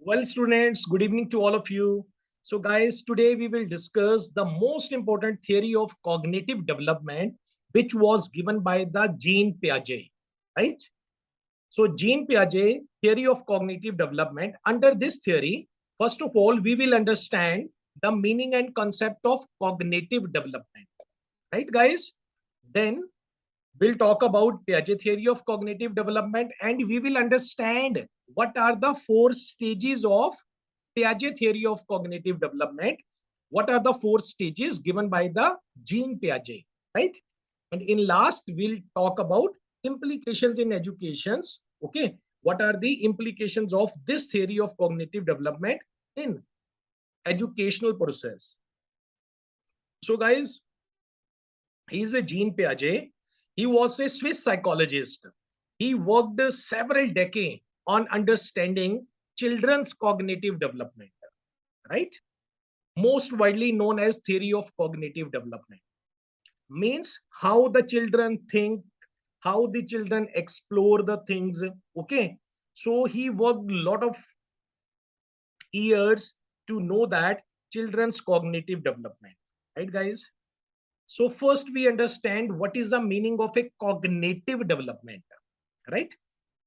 Well, students, good evening to all of you. So, guys, today we will discuss the most important theory of cognitive development, which was given by the Jean Piaget, right? So, Jean Piaget, theory of cognitive development. Under this theory, first of all, we will understand the meaning and concept of cognitive development, right, guys? Then we'll talk about Piaget theory of cognitive development, and we will understand what are the four stages of Piaget theory of cognitive development. What are the four stages given by the Jean Piaget, right? And in last, we'll talk about implications in educations. Okay, what are the implications of this theory of cognitive development in educational process? So, guys, he is a Jean Piaget. He was a Swiss psychologist. He worked several decades on understanding children's cognitive development, right? Most widely known as theory of cognitive development. Means how the children think, how the children explore the things. Okay. So he worked a lot of years to know that children's cognitive development, right, guys? So first we understand what is the meaning of a cognitive development, right?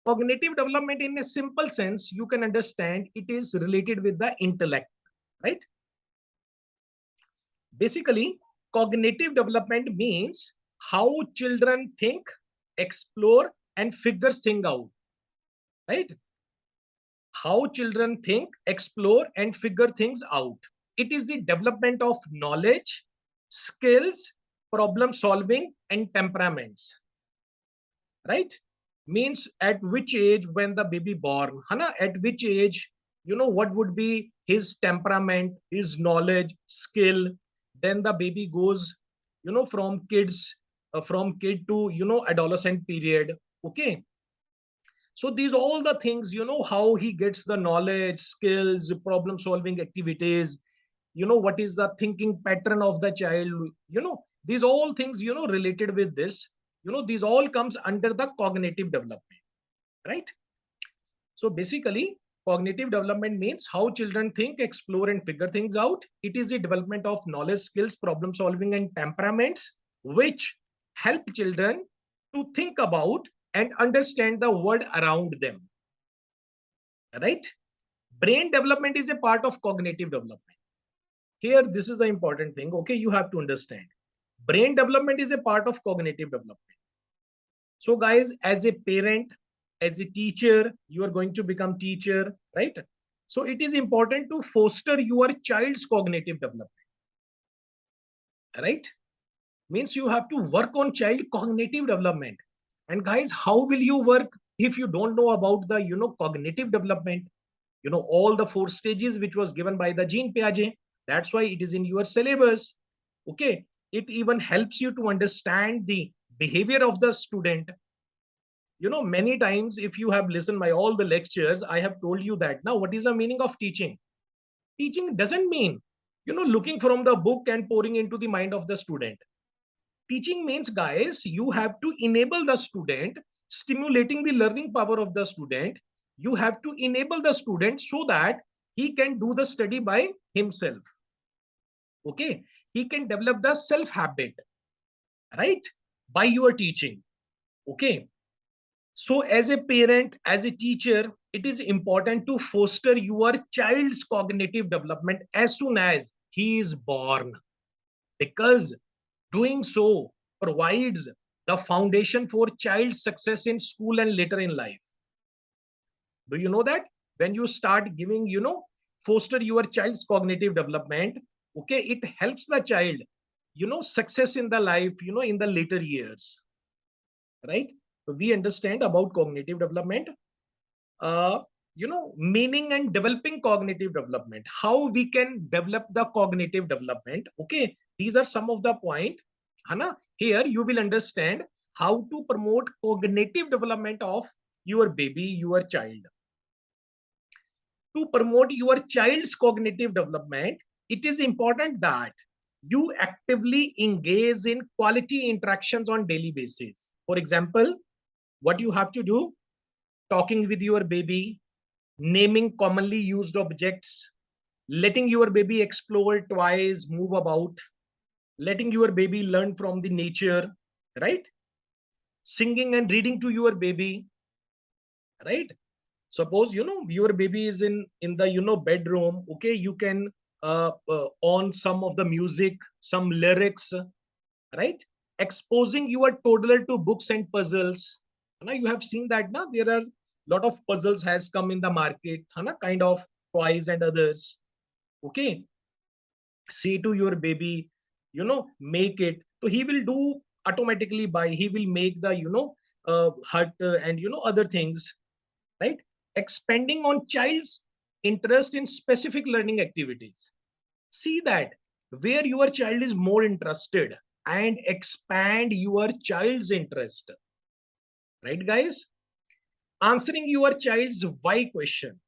Cognitive development in a simple sense, you can understand it is related with the intellect, right? Basically, cognitive development means how children think, explore, and figure things out, right? How children think, explore, and figure things out. It is the development of knowledge, skills, problem solving, and temperaments, right? Means at which age when the baby born, Hana, at which age, what would be his temperament, his knowledge, skill. Then the baby goes, from kid to, adolescent period. Okay. So these all the things, how he gets the knowledge, skills, problem solving activities, what is the thinking pattern of the child, these all things, related with this, these all comes under the cognitive development, right? So basically, cognitive development means how children think, explore, and figure things out. It is the development of knowledge, skills, problem solving, and temperaments, which help children to think about and understand the world around them, right? Brain development is a part of cognitive development. Here, this is the important thing. Okay, you have to understand. Brain development is a part of cognitive development. So, guys, as a parent, as a teacher, you are going to become teacher, right? So, it is important to foster your child's cognitive development, right? Means you have to work on child cognitive development. And guys, how will you work if you don't know about the cognitive development? All the four stages which was given by the Jean Piaget. That's why it is in your syllabus. Okay, it even helps you to understand the behavior of the student. Many times if you have listened my all the lectures, I have told you that. Now what is the meaning of teaching? Teaching doesn't mean looking from the book and pouring into the mind of the student. Teaching means, guys, you have to enable the student, stimulating the learning power of the student. You have to enable the student so that he can do the study by himself. Okay, he can develop the self habit, right, by your teaching. Okay, so as a parent, as a teacher, it is important to foster your child's cognitive development as soon as he is born, because doing so provides the foundation for child success in school and later in life. Do you know that when you start giving, foster your child's cognitive development, okay, it helps the child, success in the life, in the later years, right? So we understand about cognitive development, uh, meaning and developing cognitive development, how we can develop the cognitive development. Okay, these are some of the point. Hana, here you will understand how to promote cognitive development of your baby, your child. To promote your child's cognitive development, it is important that you actively engage in quality interactions on daily basis. For example, what you have to do: talking with your baby, naming commonly used objects, letting your baby explore twice, move about, letting your baby learn from the nature, right? Singing and reading to your baby, right? Suppose your baby is in the bedroom, okay, you can on some of the music, some lyrics, right? Exposing your toddler to books and puzzles. Now you have seen that now there are lot of puzzles has come in the market, kind of toys and others. Okay, say to your baby, make it. So he will do automatically by he will make the hut and other things, right? Expanding on child's interest in specific learning activities. See that where your child is more interested and expand your child's interest, right, guys? Answering your child's why question.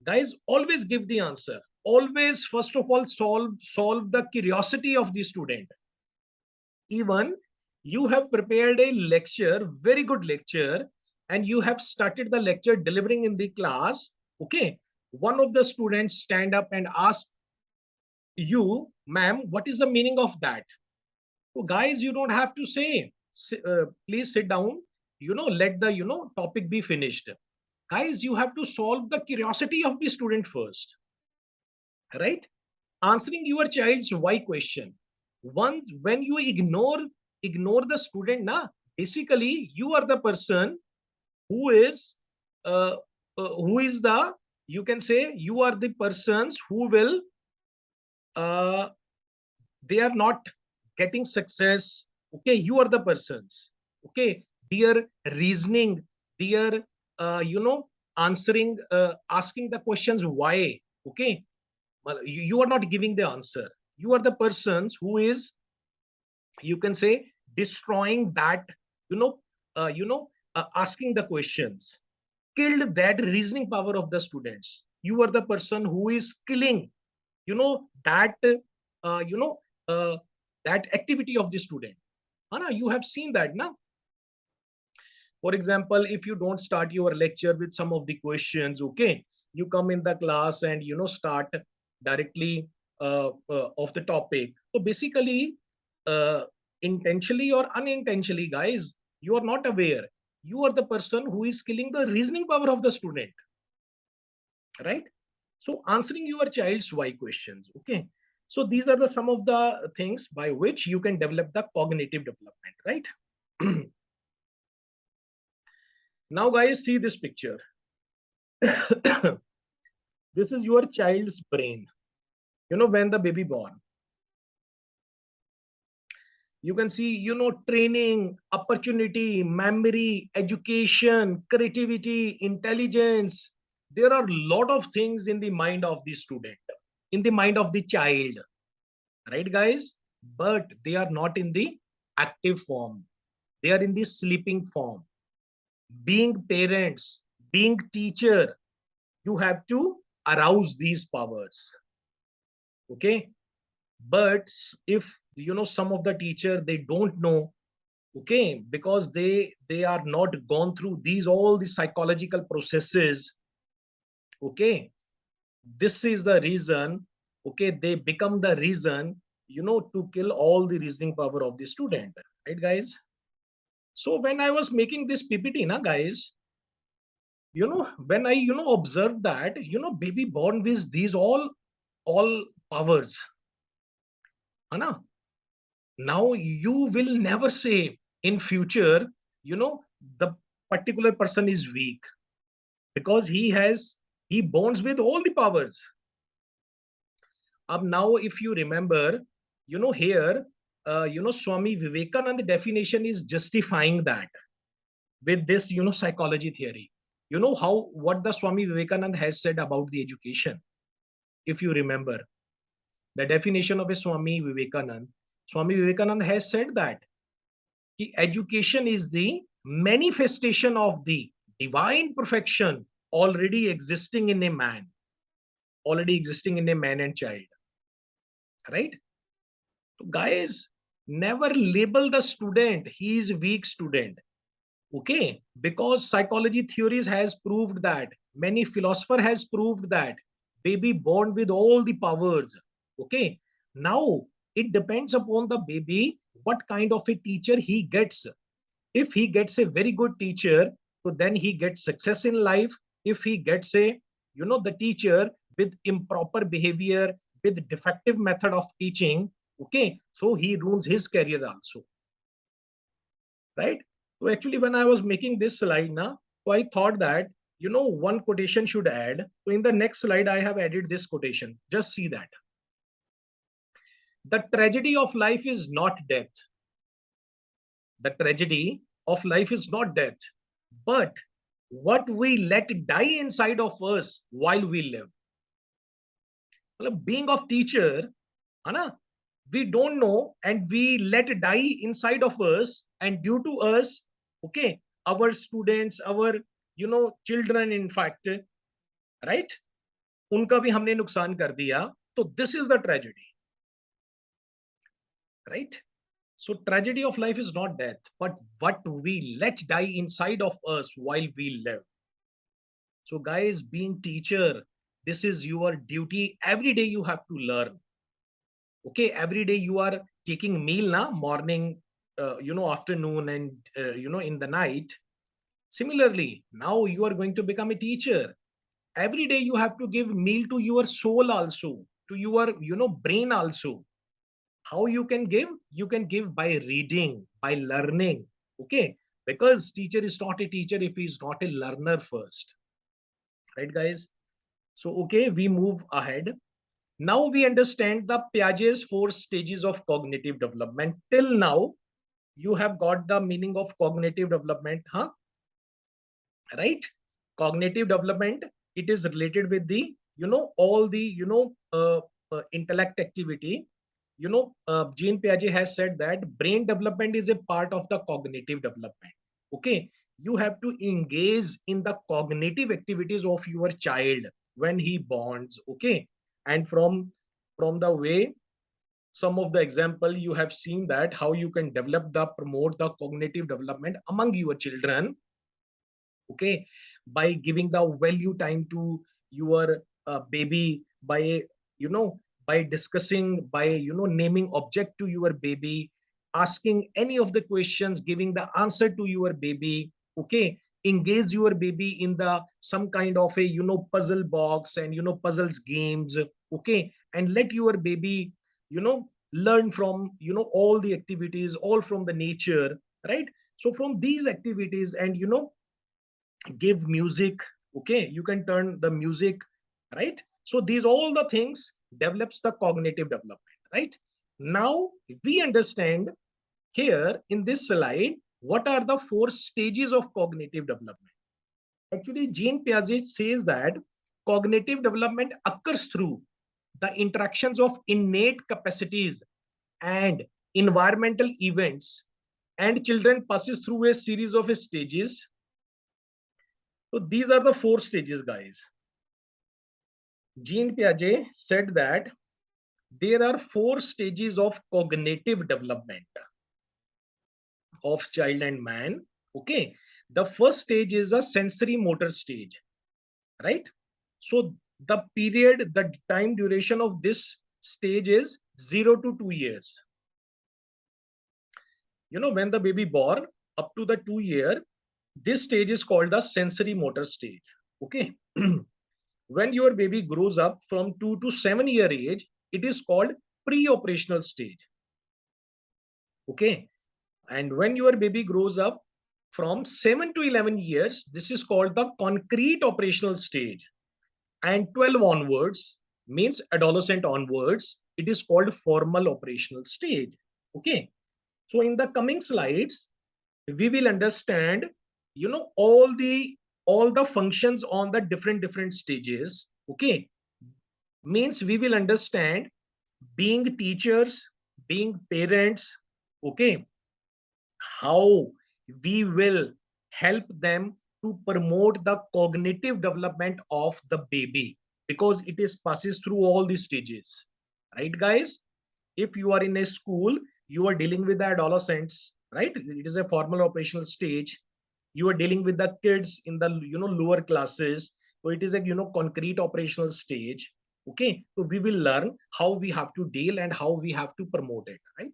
Guys, always give the answer. Always, first of all, solve the curiosity of the student. Even you have prepared a lecture, very good lecture, and you have started the lecture delivering in the class. Okay, one of the students stand up and ask you, ma'am, what is the meaning of that? So guys, you don't have to say, please sit down, let the topic be finished. Guys, you have to solve the curiosity of the student first, right? Answering your child's why question. Once when you ignore the student, na, basically you are the person who is uh, the, you can say you are the persons who will uh, they are not getting success. Okay, you are the persons. Okay, their reasoning, their answering, asking the questions why. Okay, well, you are not giving the answer. You are the persons who is, you can say, destroying that, you know asking the questions, killed that reasoning power of the students. You are the person who is killing that uh, you know uh, that activity of the student. Anna, you have seen that now. For example, if you don't start your lecture with some of the questions, okay, you come in the class and start directly of the topic. So basically, uh, intentionally or unintentionally, guys, you are not aware. You are the person who is killing the reasoning power of the student, right? So answering your child's why questions, okay. So these are the some of the things by which you can develop the cognitive development, right? Now, guys, see this picture. This is your child's brain. When the baby born, you can see, training, opportunity, memory, education, creativity, intelligence. There are a lot of things in the mind of the student, in the mind of the child, right, guys? But they are not in the active form. They are in the sleeping form. Being parents, being teacher, you have to arouse these powers, okay. But if some of the teacher, they don't know, okay, because they are not gone through these all the psychological processes, okay, this is the reason, okay, they become the reason to kill all the reasoning power of the student, right, guys? So when I was making this ppt, na guys, when I observed that baby born with these all powers, Anna, now you will never say in future you know the particular person is weak, because he bonds with all the powers. Now if you remember, here Swami Vivekananda definition is justifying that with this psychology theory. How what the Swami Vivekananda has said about the education, if you remember the definition of a Swami Vivekananda has said that education is the manifestation of the divine perfection already existing in a man, already existing in a man and child, right? So guys, never label the student he is weak student. Okay, because psychology theories has proved that, many philosopher has proved that baby born with all the powers. Okay, now it depends upon the baby what kind of a teacher he gets. If he gets a very good teacher, so then he gets success in life. If he gets a, the teacher with improper behavior, with defective method of teaching, okay, so he ruins his career also, right? So actually, when I was making this slide now, so I thought that, one quotation should add. So in the next slide, I have added this quotation. Just see that. The tragedy of life is not death. The tragedy of life is not death, but what we let die inside of us while we live. Being of teacher, Anna, we don't know and we let die inside of us, and due to us, okay, our students, our children, in fact, right, उनका भी हमने नुकसान कर दिया. So this is the tragedy, right? So tragedy of life is not death, but what we let die inside of us while we live. So guys, being teacher, this is your duty. Every day you have to learn. Okay, every day you are taking meal na, morning, afternoon, and in the night. Similarly, now you are going to become a teacher. Every day you have to give meal to your soul also, to your brain also. How you can give? You can give by reading, by learning. Okay, because teacher is not a teacher if he is not a learner first, right, guys? So okay, we move ahead. Now we understand the Piaget's four stages of cognitive development. Till now, you have got the meaning of cognitive development, huh? Right? Cognitive development, it is related with the, all the, intellect activity. Jean Piaget has said that brain development is a part of the cognitive development. Okay, you have to engage in the cognitive activities of your child when he bonds. Okay, and from the way, some of the example you have seen that how you can develop the promote the cognitive development among your children. Okay, by giving the value time to your baby, by by discussing, by naming object to your baby, asking any of the questions, giving the answer to your baby. Okay, engage your baby in the some kind of a puzzle box and puzzles games. Okay, and let your baby learn from all the activities, all from the nature, right? So from these activities, and give music. Okay, you can turn the music, right? So these all the things develops the cognitive development, right? Now we understand here in this slide what are the four stages of cognitive development. Actually, Jean Piaget says that cognitive development occurs through the interactions of innate capacities and environmental events, and children passes through a series of stages. So these are the four stages, guys. Jean Piaget said that there are four stages of cognitive development of child and man. Okay, the first stage is a sensory motor stage, right? So the period, the time duration of this stage is 0 to 2 years. When the baby born up to the 2 year, this stage is called the sensory motor stage. Okay. When your baby grows up from 2 to 7 year age, it is called pre-operational stage. Okay. And when your baby grows up from 7 to 11 years, this is called the concrete operational stage. And 12 onwards, means adolescent onwards, it is called formal operational stage. Okay. So in the coming slides, we will understand, all the functions on the different stages. Okay, means we will understand being teachers, being parents. Okay, how we will help them to promote the cognitive development of the baby, because it is passes through all these stages, right, guys? If you are in a school, you are dealing with the adolescents, right? It is a formal operational stage. You are dealing with the kids in the lower classes. So it is a concrete operational stage. Okay, so we will learn how we have to deal and how we have to promote it, right?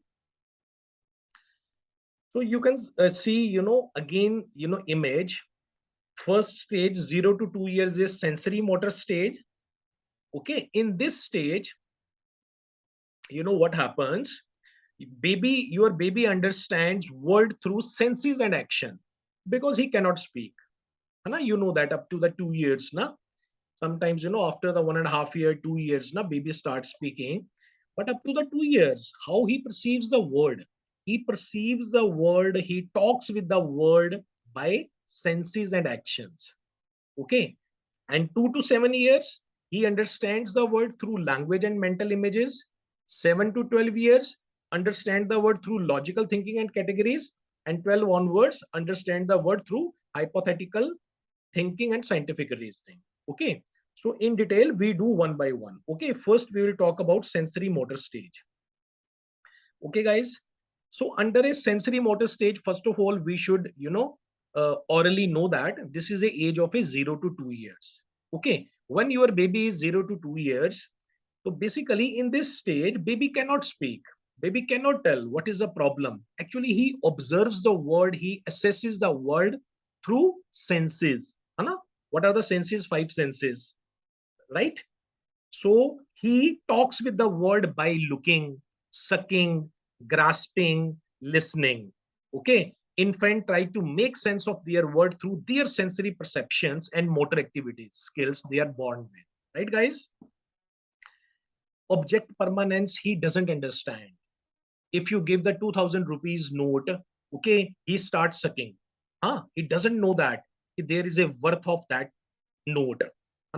So you can see, again, image. First stage, 0 to 2 years, is sensory motor stage. Okay, in this stage, what happens? Your baby understands world through senses and action, because he cannot speak. है ना? You know that up to the 2 years, na? Sometimes, after the 1.5 year, 2 years, na, baby starts speaking. But up to the 2 years, how he perceives the world? He perceives the world, he talks with the world by senses and actions. Okay. And 2 to 7 years, he understands the word through language and mental images. 7 to 12 years, understand the word through logical thinking and categories. And 12 onwards, understand the word through hypothetical thinking and scientific reasoning. Okay. So in detail, we do one by one. Okay. First, we will talk about sensory motor stage. Okay, guys. So under a sensory motor stage, first of all, we should, orally know that this is a age of a 0 to 2 years. Okay. When your baby is 0 to 2 years, so basically in this stage, baby cannot speak. Baby cannot tell what is the problem. Actually, he observes the world. He assesses the world through senses. है ना? What are the senses? 5 senses, right? So he talks with the world by looking, sucking, grasping, listening. Okay. Infant try to make sense of their world through their sensory perceptions and motor activities, skills they are born with. Right, guys? Object permanence, he doesn't understand. If you give the 2000 rupees note, okay, he starts sucking. He doesn't know that there is a worth of that note.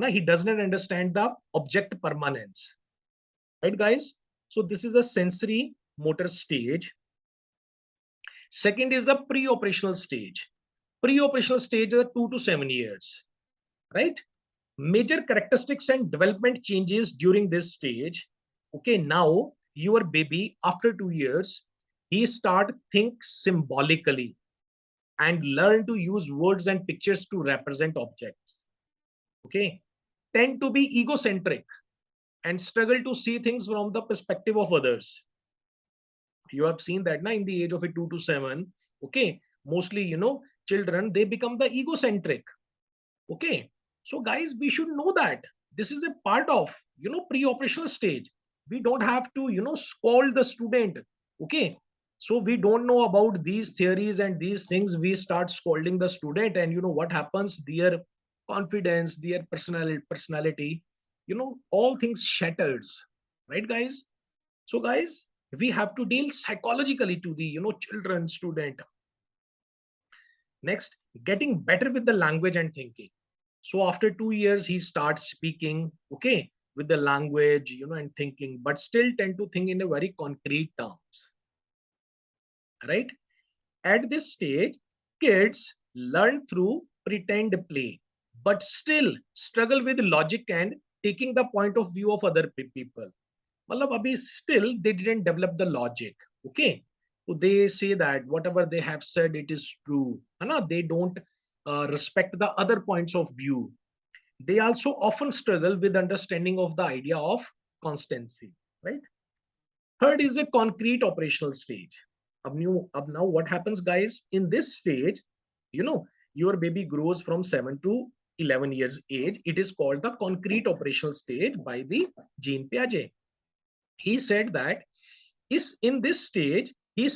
He does not understand the object permanence. Right, guys? So this is a sensory motor stage. Second is the pre-operational stage. Pre-operational stage is 2 to 7 years, right? Major characteristics and development changes during this stage. Okay, now your baby after 2 years, he start think symbolically and learn to use words and pictures to represent objects. Okay, tend to be egocentric and struggle to see things from the perspective of others. You have seen that now in the age of a 2 to 7. Okay, mostly, children, they become the egocentric. Okay, so guys, we should know that this is a part of, pre-operational stage. We don't have to, scold the student. Okay, so we don't know about these theories and these things, we start scolding the student, and what happens? Their confidence, their personality, all things shatters. Right, guys? So guys, we have to deal psychologically to the children, student. Next, getting better with the language and thinking. So after 2 years, he starts speaking, okay, with the language, and thinking, but still tend to think in a very concrete terms, right? At this stage, kids learn through pretend play, but still struggle with logic and taking the point of view of other people. Matlab, abhi still they didn't develop the logic. Okay, so they say that whatever they have said, it is true. They don't respect the other points of view. They also often struggle with understanding of the idea of constancy. Right. Third is a concrete operational stage. Now what happens, guys? In this stage, your baby grows from 7 to 11 years age. It is called the concrete operational stage by the Jean Piaget. He said that is in this stage he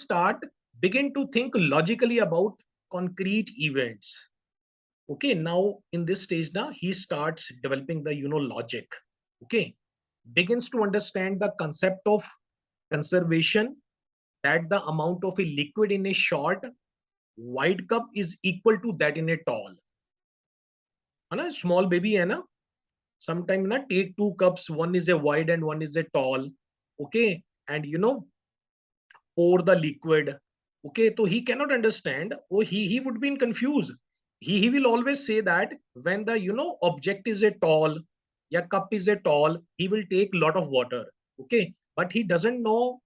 begin to think logically about concrete events. Okay, now in this stage now he starts developing the logic. Okay, begins to understand the concept of conservation, that the amount of a liquid in a short wide cup is equal to that in a tall. है ना? Small baby है ना? Sometime na take 2 cups, one is a wide and one is a tall. Okay, and pour the liquid. Okay, so he cannot understand, or he would be in confused. He will always say that when the object is a tall, yeah, cup is a tall, he will take lot of water. Okay, but he doesn't know,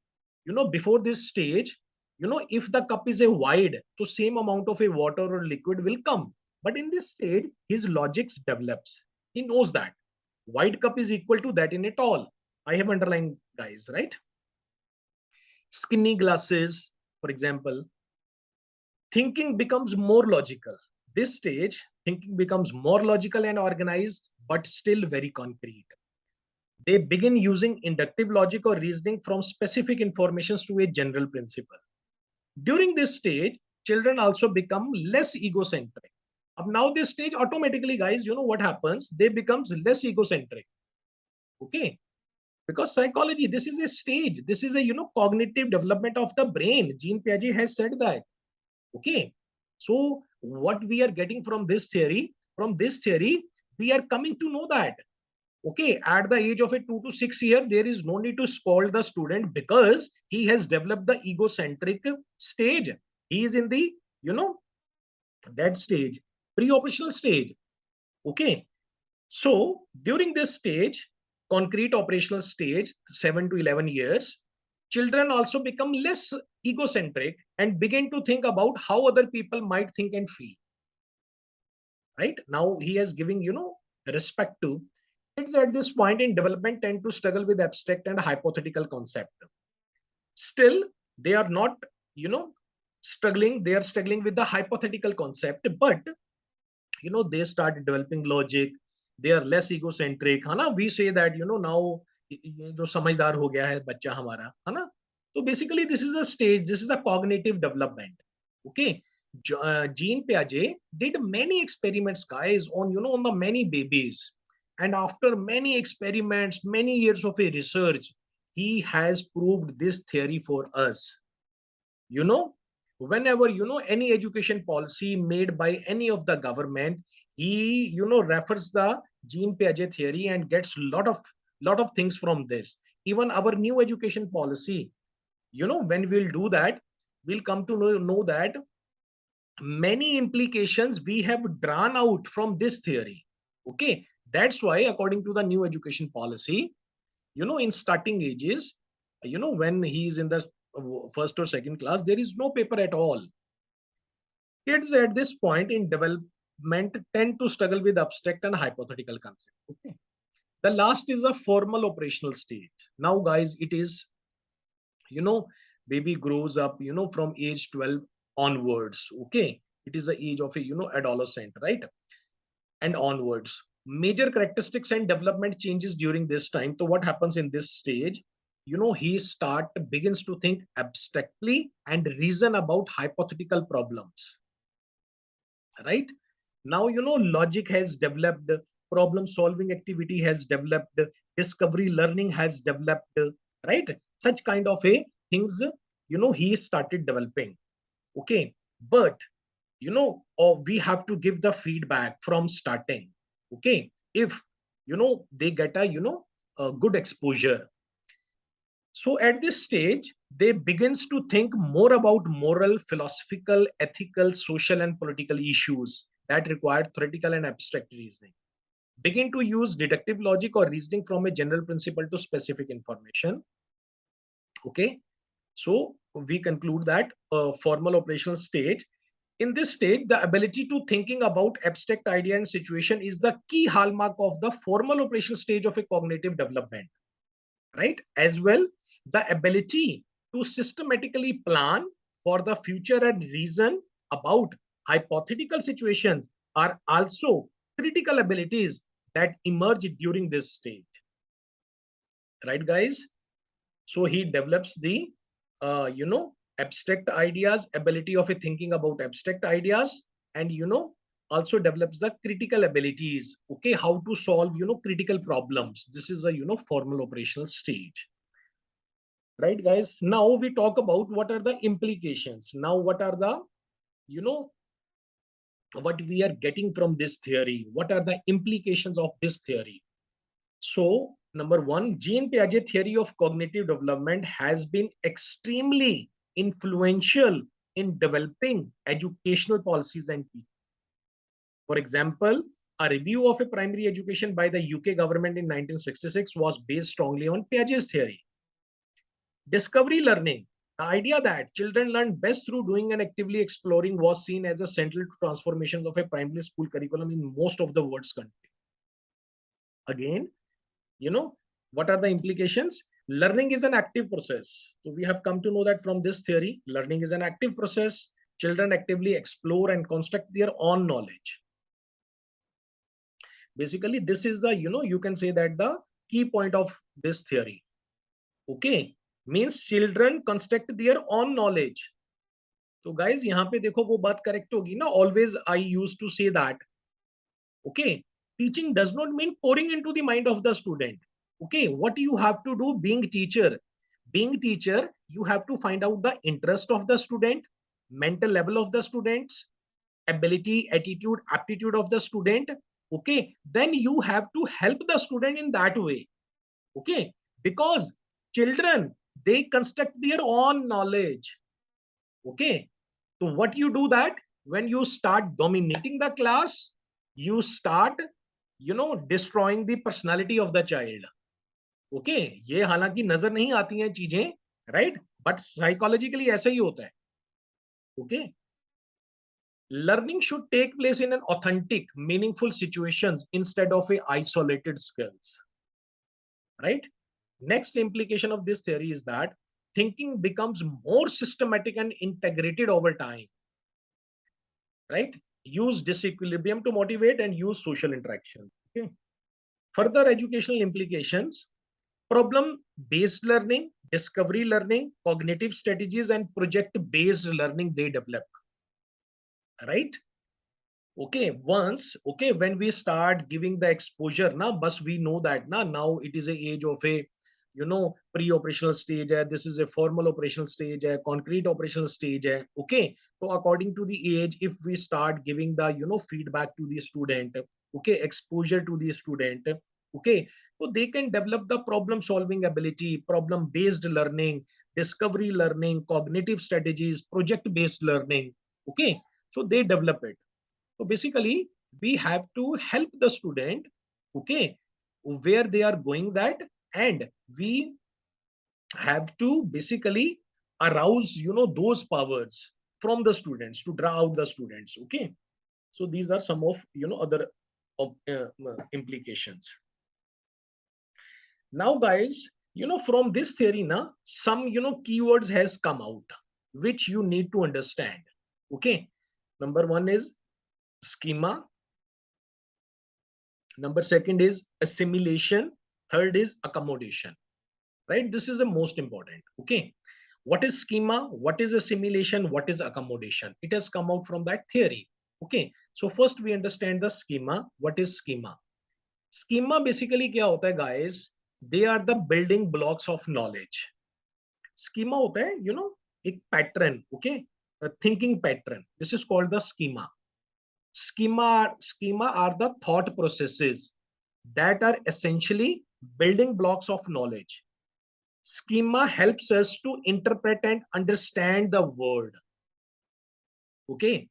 before this stage, if the cup is a wide, so same amount of a water or liquid will come. But in this stage, his logic develops. He knows that wide cup is equal to that in a tall. I have underlined, guys, right? Skinny glasses, for example. Thinking becomes more logical. This stage, thinking becomes more logical and organized, but still very concrete. They begin using inductive logic or reasoning from specific informations to a general principle. During this stage, children also become less egocentric. Now this stage automatically, guys, what happens? They becomes less egocentric. Okay. Because psychology, this is a stage. This is a, cognitive development of the brain. Jean Piaget has said that. Okay. So what we are getting from this theory, we are coming to know that, okay, at the age of a 2 to 6 year, there is no need to scold the student because he has developed the egocentric stage. He is in the, that stage, pre-operational stage. Okay. So during this stage, concrete operational stage, 7 to 11 years, children also become less egocentric and begin to think about how other people might think and feel. Right now, he is giving, respect to kids at this point in development tend to struggle with abstract and hypothetical concept. Still, they are not, struggling. They are struggling with the hypothetical concept, but they start developing logic. They are less egocentric, है ना? We say that now ये जो समझदार हो गया है बच्चा हमारा, है ना? So basically this is a stage, this is a cognitive development. Okay. Jean Piaget did many experiments, guys, on on the many babies, and after many experiments, many years of a research, he has proved this theory for us. Whenever any education policy made by any of the government, he refers the Jean Piaget theory and gets lot of things from this. Even our new education policy, when we'll do that, we'll come to know that many implications we have drawn out from this theory. Okay, that's why according to the new education policy, in starting ages, when he is in the first or second class, there is no paper at all. Kids at this point in development tend to struggle with abstract and hypothetical concepts. Okay. The last is a formal operational stage. Now, guys, it is, baby grows up, from age 12 onwards. Okay. It is the age of a, adolescent, right? And onwards. Major characteristics and development changes during this time. So what happens in this stage? He begins to think abstractly and reason about hypothetical problems. Right now, logic has developed, problem solving activity has developed, discovery learning has developed, right? Such kind of a things, he started developing. Okay. But we have to give the feedback from starting. Okay. If they get a good exposure. So at this stage, they begins to think more about moral, philosophical, ethical, social, and political issues that require theoretical and abstract reasoning. Begin to use deductive logic or reasoning from a general principle to specific information. Okay. So we conclude that formal operational stage. In this stage, the ability to thinking about abstract idea and situation is the key hallmark of the formal operational stage of a cognitive development. Right? As well, the ability to systematically plan for the future and reason about hypothetical situations are also critical abilities that emerge during this stage. Right, guys? So he develops the, abstract ideas, ability of a thinking about abstract ideas, and, also develops the critical abilities. Okay, how to solve, critical problems. This is a, formal operational stage. Right, guys? Now we talk about what are the implications. Now, what are the, what we are getting from this theory? What are the implications of this theory? So, number one, Jean Piaget theory of cognitive development has been extremely influential in developing educational policies and teaching. For example, a review of a primary education by the UK government in 1966 was based strongly on Piaget's theory. Discovery learning. The idea that children learn best through doing and actively exploring was seen as a central transformation of a primary school curriculum in most of the world's countries. Again, you know, what are the implications? Learning is an active process. So we have come to know that from this theory, learning is an active process. Children actively explore and construct their own knowledge. Basically, this is the, you can say that the key point of this theory. Okay, means children construct their own knowledge. तो guys यहाँ पे देखो वो बात correct होगी ना. Always I used to say that. Okay, teaching does not mean pouring into the mind of the student. Okay, what you have to do being teacher, you have to find out the interest of the student, mental level of the students, ability, attitude, aptitude of the student. Okay, then you have to help the student in that way. Okay, because children, they construct their own knowledge. Okay, so what you do that when you start dominating the class, you start, destroying the personality of the child. Okay, ये हालांकि नजर नहीं आती हैं चीजें, right? But psychologically ऐसा ही होता है. Okay, learning should take place in an authentic, meaningful situations instead of a isolated skills. Right? Next implication of this theory is that thinking becomes more systematic and integrated over time. Right? Use disequilibrium to motivate and use social interaction. Okay. Further educational implications: problem based learning, discovery learning, cognitive strategies, and project based learning they develop. Right? Okay, when we start giving the exposure now, but we know that now it is a age of a pre-operational stage hai, this is a formal operational stage hai, concrete operational stage hai. Okay, so according to the age, if we start giving the feedback to the student, okay, exposure to the student, okay, so they can develop the problem solving ability, problem based learning, discovery learning, cognitive strategies, project based learning. Okay, so they develop it. So basically, we have to help the student, okay, where they are going that, and we have to basically arouse, those powers from the students to draw out the students. Okay, so these are some of other implications. Now, guys, from this theory, now some keywords has come out which you need to understand. Okay, number one is schema. Number second is assimilation. Third is accommodation. Right? This is the most important. Okay. What is schema? What is assimilation? What is accommodation? It has come out from that theory. Okay. So first we understand the schema. What is schema? Schema basically क्या होता है, guys? They are the building blocks of knowledge. Schema होता है, एक pattern. Okay. A thinking pattern. This is called the schema. Schema are the thought processes that are essentially building blocks of knowledge. Schema helps us to interpret and understand the world. Okay,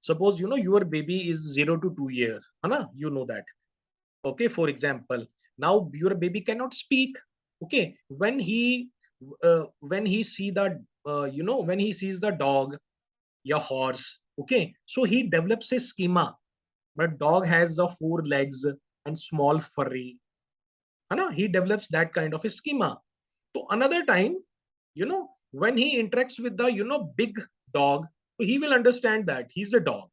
suppose your baby is 0 to 2 years, you know that. Okay, for example, now your baby cannot speak. Okay, when he see the when he sees the dog, your horse, okay, so he develops a schema. But dog has the 4 legs and small furry, he develops that kind of a schema. So another time, when he interacts with the big dog, so he will understand that he's a dog.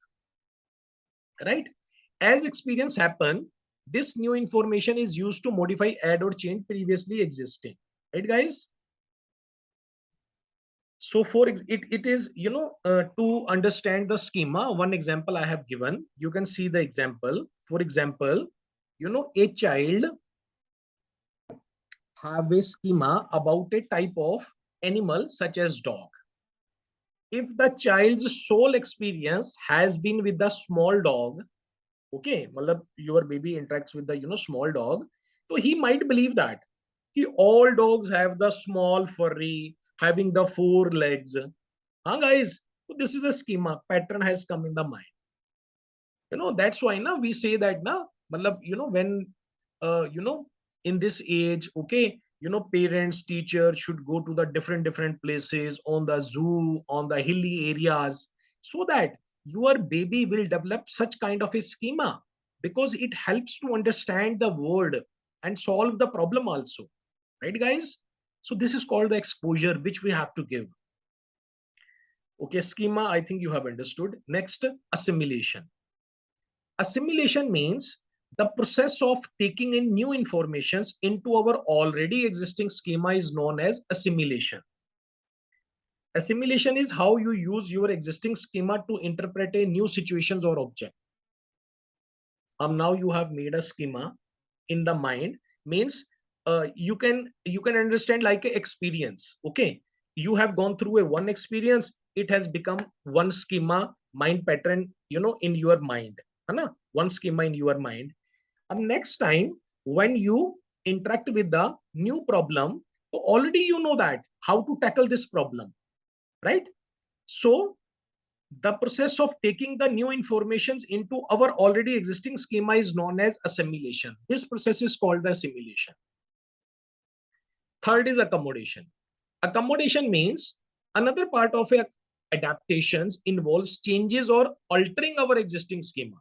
Right? As experience happen, this new information is used to modify, add, or change previously existing. Right, guys? So for it is to understand the schema. One example I have given. You can see the example. For example, a child have a schema about a type of animal such as dog. If the child's sole experience has been with the small dog, okay, your baby interacts with the small dog, so he might believe that all dogs have the small furry having the 4 legs. Guys, so this is a schema pattern has come in the mind. That's why we say that when in this age, okay, parents, teachers should go to the different places, on the zoo, on the hilly areas, so that your baby will develop such kind of a schema, because it helps to understand the world and solve the problem also, right guys? So this is called the exposure which we have to give. Okay, schema, I think you have understood. Next, assimilation. Assimilation means the process of taking in new informations into our already existing schema is known as assimilation. Assimilation is how you use your existing schema to interpret a new situations or object. Now you have made a schema in the mind, means you can understand like a experience. Okay, you have gone through a one experience, it has become one schema, mind pattern, in your mind, है ना? One schema in your mind. And next time when you interact with the new problem, so already you know that how to tackle this problem, right? So the process of taking the new informations into our already existing schema is known as assimilation. This process is called the assimilation. Third is accommodation. Accommodation means another part of a adaptations involves changes or altering our existing schema.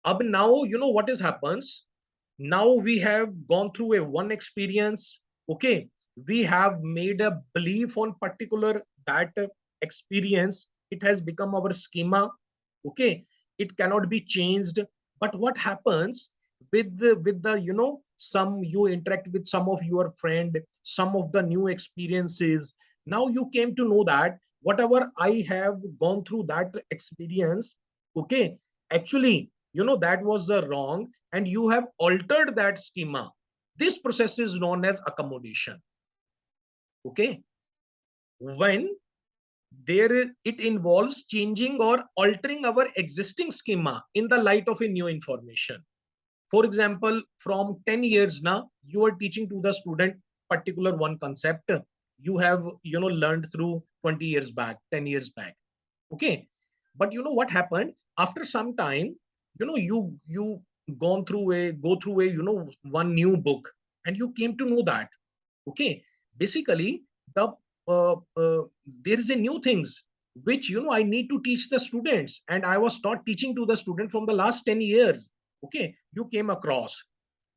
Ab now you know what is happens. Now we have gone through a one experience. Okay, we have made a belief on particular that experience. It has become our schema. Okay, it cannot be changed. But what happens with the some you interact with some of your friend, some of the new experiences, now you came to know that whatever I have gone through that experience, okay, actually that was the wrong, and you have altered that schema. This process is known as accommodation. Okay, when it involves changing or altering our existing schema in the light of a new information. For example, from 10 years now you are teaching to the student particular one concept you have learned through 20 years back, 10 years back. Okay, but you know what happened after some time, you go through a one new book, and you came to know that, okay, basically the there is a new things which I need to teach the students, and I was not teaching to the student from the last 10 years. Okay, you came across.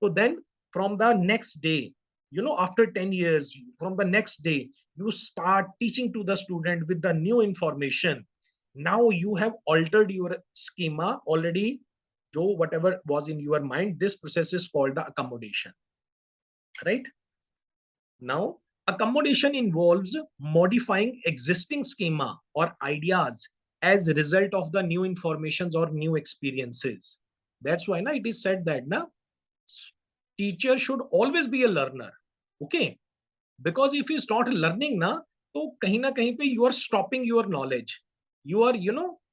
So then from the next day, after 10 years, from the next day you start teaching to the student with the new information. Now you have altered your schema already. Joe, whatever was in your mind, this process is called the accommodation, right? Now, accommodation involves modifying existing schema or ideas as a result of the new informations or new experiences. That's why it is said that teacher should always be a learner. Okay, because if he's not learning तो कहीं ना कहीं पे you are stopping your knowledge, you are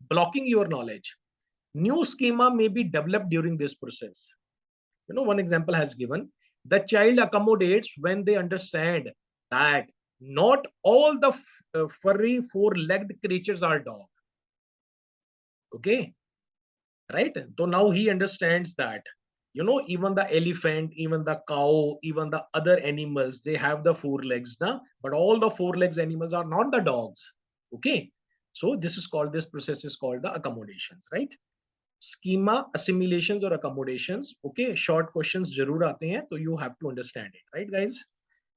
blocking your knowledge. New schema may be developed during this process. One example has given, the child accommodates when they understand that not all the furry four-legged creatures are dog. Okay, right? So now he understands that even the elephant, even the cow, even the other animals, they have the four legs now, but all the four legs animals are not the dogs. Okay, so this process is called the accommodations, right? Schema, assimilations or accommodations. Okay, short questions जरूर आते हैं, तो you have to understand it, right guys?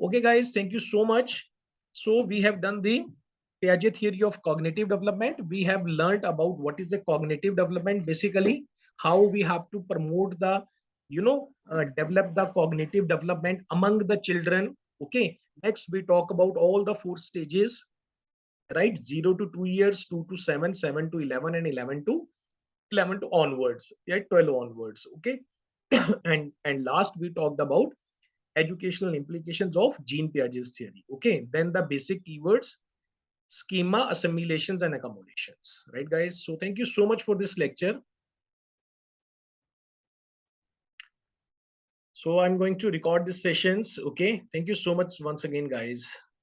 Okay guys, thank you so much. So we have done the Piaget theory of cognitive development. We have learned about what is the cognitive development, basically how we have to promote the develop the cognitive development among the children. Okay, next we talk about all the four stages, right? 0 to 2 years, 2 to 7, 7 to 11, and 11 to onwards, yeah, 12 onwards. Okay, and last we talked about educational implications of Jean Piaget's theory. Okay, then the basic keywords, schema, assimilations, and accommodations, right guys? So thank you so much for this lecture. So I'm going to record these sessions. Okay, thank you so much once again guys.